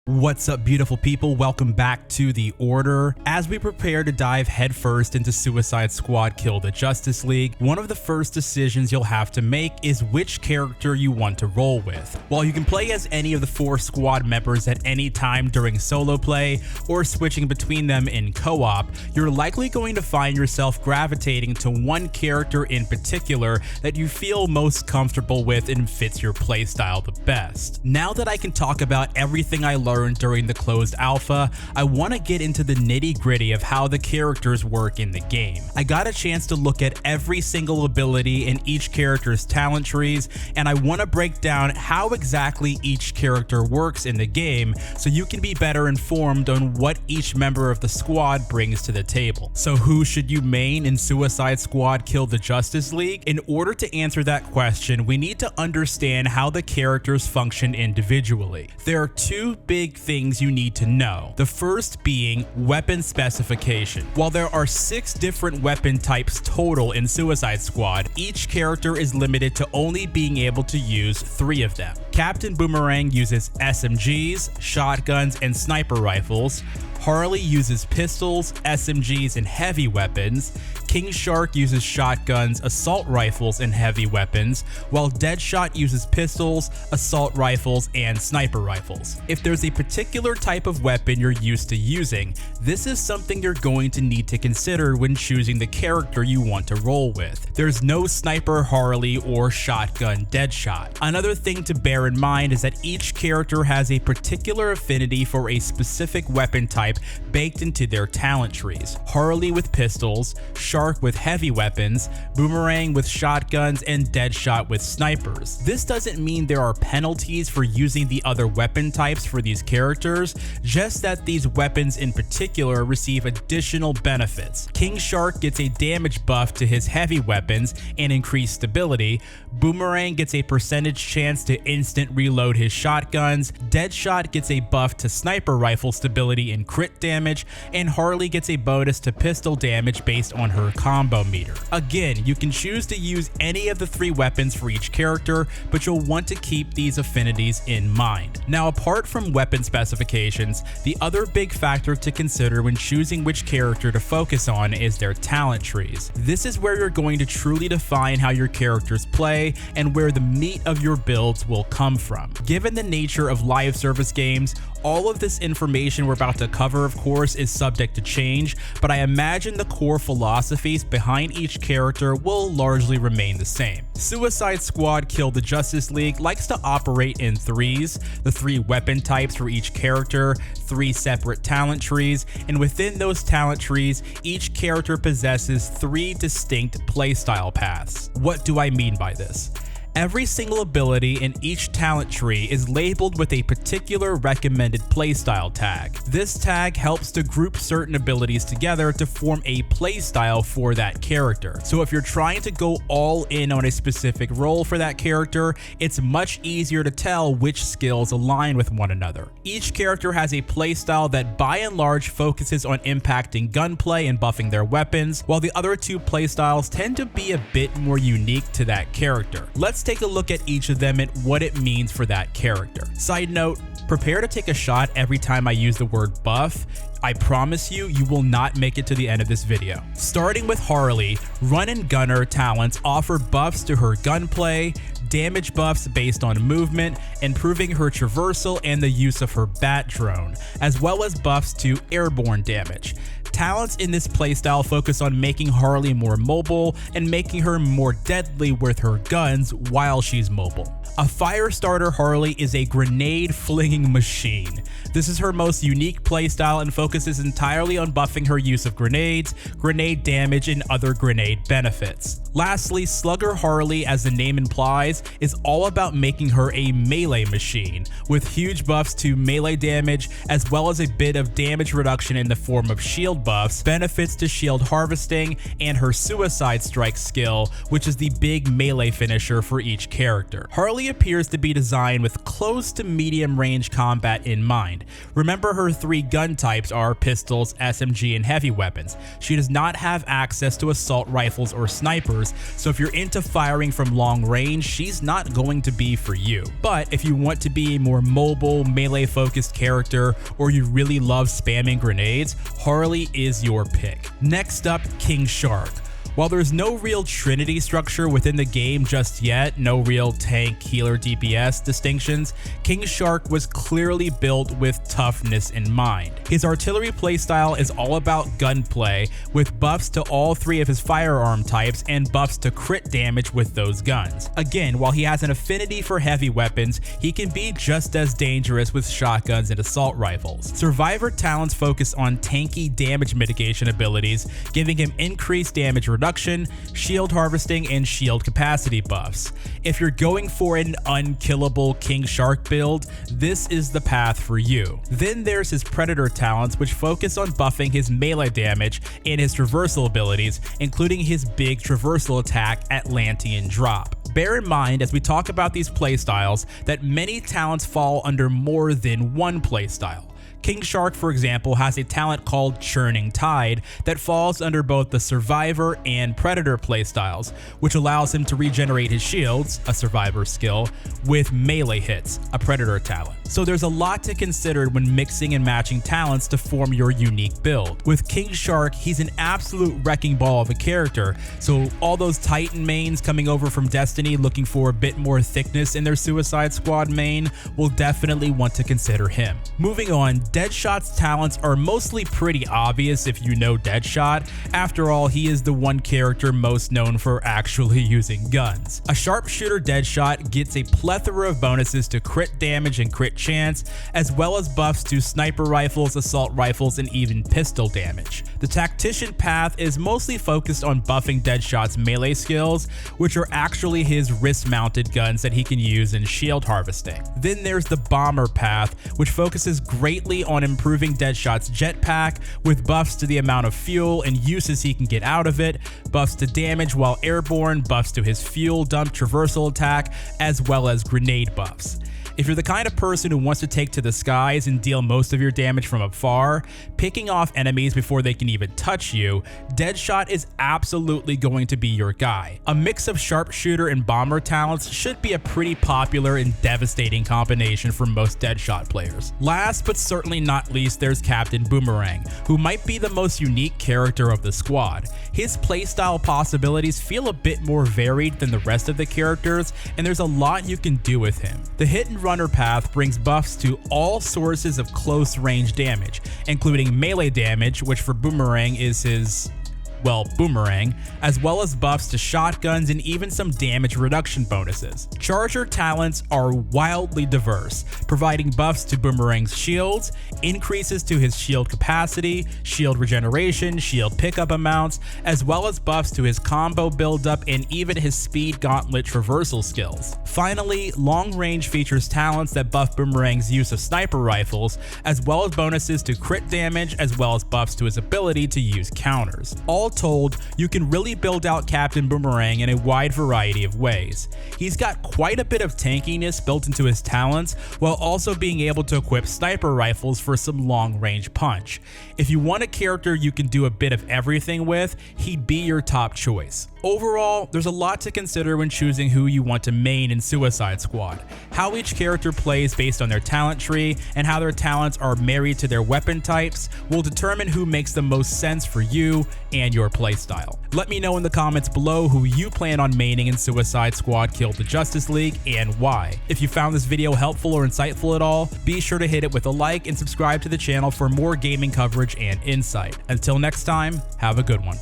What's up, beautiful people? Welcome back to The Order. As we prepare to dive headfirst into Suicide Squad Kill the Justice League, one of the first decisions you'll have to make is which character you want to roll with. While you can play as any of the 4 squad members at any time during solo play or switching between them in co-op, you're likely going to find yourself gravitating to one character in particular that you feel most comfortable with and fits your playstyle the best. Now that I can talk about everything I learned during the closed alpha, I want to get into the nitty-gritty of how the characters work in the game. I got a chance to look at every single ability in each character's talent trees, and I want to break down how exactly each character works in the game so you can be better informed on what each member of the squad brings to the table. So who should you main in Suicide Squad Kill the Justice League? In order to answer that question, we need to understand how the characters function individually. There are 2 big things you need to know. The first being weapon specification. While there are 6 different weapon types total in Suicide Squad, each character is limited to only being able to use 3 of them. Captain Boomerang uses SMGs, shotguns, and sniper rifles. Harley uses pistols, SMGs, and heavy weapons. King Shark uses shotguns, assault rifles, and heavy weapons, while Deadshot uses pistols, assault rifles, and sniper rifles. If there's a particular type of weapon you're used to using, this is something you're going to need to consider when choosing the character you want to roll with. There's no sniper Harley or shotgun Deadshot. Another thing to bear in mind is that each character has a particular affinity for a specific weapon type baked into their talent trees. Harley with pistols, Shark with heavy weapons, Boomerang with shotguns, and Deadshot with snipers. This doesn't mean there are penalties for using the other weapon types for these characters, just that these weapons in particular receive additional benefits. King Shark gets a damage buff to his heavy weapons and increased stability. Boomerang gets a percentage chance to instant reload his shotguns. Deadshot gets a buff to sniper rifle stability and crit damage, and Harley gets a bonus to pistol damage based on her combo meter. Again, you can choose to use any of the 3 weapons for each character, but you'll want to keep these affinities in mind. Now, apart from weapon specifications, the other big factor to consider when choosing which character to focus on is their talent trees. This is where you're going to truly define how your characters play and where the meat of your builds will come from. Given the nature of live service games, all of this information we're about to cover, of course, is subject to change, but I imagine the core philosophies behind each character will largely remain the same. Suicide Squad Kill the Justice League likes to operate in 3s, the 3 weapon types for each character, 3 separate talent trees, and within those talent trees, each character possesses 3 distinct playstyle paths. What do I mean by this? Every single ability in each talent tree is labeled with a particular recommended playstyle tag. This tag helps to group certain abilities together to form a playstyle for that character. So if you're trying to go all in on a specific role for that character, it's much easier to tell which skills align with one another. Each character has a playstyle that by and large focuses on impacting gunplay and buffing their weapons, while the other 2 playstyles tend to be a bit more unique to that character. Let's take a look at each of them and what it means for that character. Side note, prepare to take a shot every time I use the word buff. I promise you, you will not make it to the end of this video. Starting with Harley, Run and Gunner talents offer buffs to her gunplay, damage buffs based on movement, improving her traversal and the use of her bat drone, as well as buffs to airborne damage. Talents in this playstyle focus on making Harley more mobile and making her more deadly with her guns while she's mobile. A Firestarter Harley is a grenade flinging machine. This is her most unique playstyle and focuses entirely on buffing her use of grenades, grenade damage, and other grenade benefits. Lastly, Slugger Harley, as the name implies, is all about making her a melee machine, with huge buffs to melee damage, as well as a bit of damage reduction in the form of shield buffs, benefits to shield harvesting, and her Suicide Strike skill, which is the big melee finisher for each character. Harley appears to be designed with close to medium range combat in mind. Remember, her 3 gun types are are pistols, SMG, and heavy weapons. She does not have access to assault rifles or snipers, so if you're into firing from long range, she's not going to be for you. But if you want to be a more mobile, melee-focused character, or you really love spamming grenades, Harley is your pick. Next up, King Shark. While there's no real Trinity structure within the game just yet, no real tank, healer, DPS distinctions, King Shark was clearly built with toughness in mind. His artillery playstyle is all about gunplay, with buffs to all 3 of his firearm types and buffs to crit damage with those guns. Again, while he has an affinity for heavy weapons, he can be just as dangerous with shotguns and assault rifles. Survivor talents focus on tanky damage mitigation abilities, giving him increased damage reduction, shield harvesting, and shield capacity buffs. If you're going for an unkillable King Shark build, this is the path for you. Then there's his Predator talents, which focus on buffing his melee damage and his traversal abilities, including his big traversal attack, Atlantean Drop. Bear in mind as we talk about these playstyles that many talents fall under more than one playstyle. King Shark, for example, has a talent called Churning Tide that falls under both the Survivor and Predator playstyles, which allows him to regenerate his shields, a Survivor skill, with melee hits, a Predator talent. So there's a lot to consider when mixing and matching talents to form your unique build. With King Shark, he's an absolute wrecking ball of a character, so all those Titan mains coming over from Destiny looking for a bit more thickness in their Suicide Squad main will definitely want to consider him. Moving on, Deadshot's talents are mostly pretty obvious if you know Deadshot. After all, he is the one character most known for actually using guns. A sharpshooter Deadshot gets a plethora of bonuses to crit damage and crit chance, as well as buffs to sniper rifles, assault rifles, and even pistol damage. The tactician path is mostly focused on buffing Deadshot's melee skills, which are actually his wrist-mounted guns that he can use in shield harvesting. Then there's the bomber path, which focuses greatly on improving Deadshot's jetpack with buffs to the amount of fuel and uses he can get out of it, buffs to damage while airborne, buffs to his fuel dump traversal attack, as well as grenade buffs. If you're the kind of person who wants to take to the skies and deal most of your damage from afar, picking off enemies before they can even touch you, Deadshot is absolutely going to be your guy. A mix of sharpshooter and bomber talents should be a pretty popular and devastating combination for most Deadshot players. Last but certainly not least, there's Captain Boomerang, who might be the most unique character of the squad. His playstyle possibilities feel a bit more varied than the rest of the characters, and there's a lot you can do with him. The hit and runner path brings buffs to all sources of close range damage, including melee damage, which for Boomerang is his Boomerang, as well as buffs to shotguns and even some damage reduction bonuses. Charger talents are wildly diverse, providing buffs to Boomerang's shields, increases to his shield capacity, shield regeneration, shield pickup amounts, as well as buffs to his combo buildup and even his speed gauntlet traversal skills. Finally, long range features talents that buff Boomerang's use of sniper rifles, as well as bonuses to crit damage, as well as buffs to his ability to use counters. All told, you can really build out Captain Boomerang in a wide variety of ways. He's got quite a bit of tankiness built into his talents, while also being able to equip sniper rifles for some long range punch. If you want a character you can do a bit of everything with, he'd be your top choice. Overall, there's a lot to consider when choosing who you want to main in Suicide Squad. How each character plays based on their talent tree and how their talents are married to their weapon types will determine who makes the most sense for you and your playstyle. Let me know in the comments below who you plan on maining in Suicide Squad Kill the Justice League and why. If you found this video helpful or insightful at all, be sure to hit it with a like and subscribe to the channel for more gaming coverage and insight. Until next time, have a good one.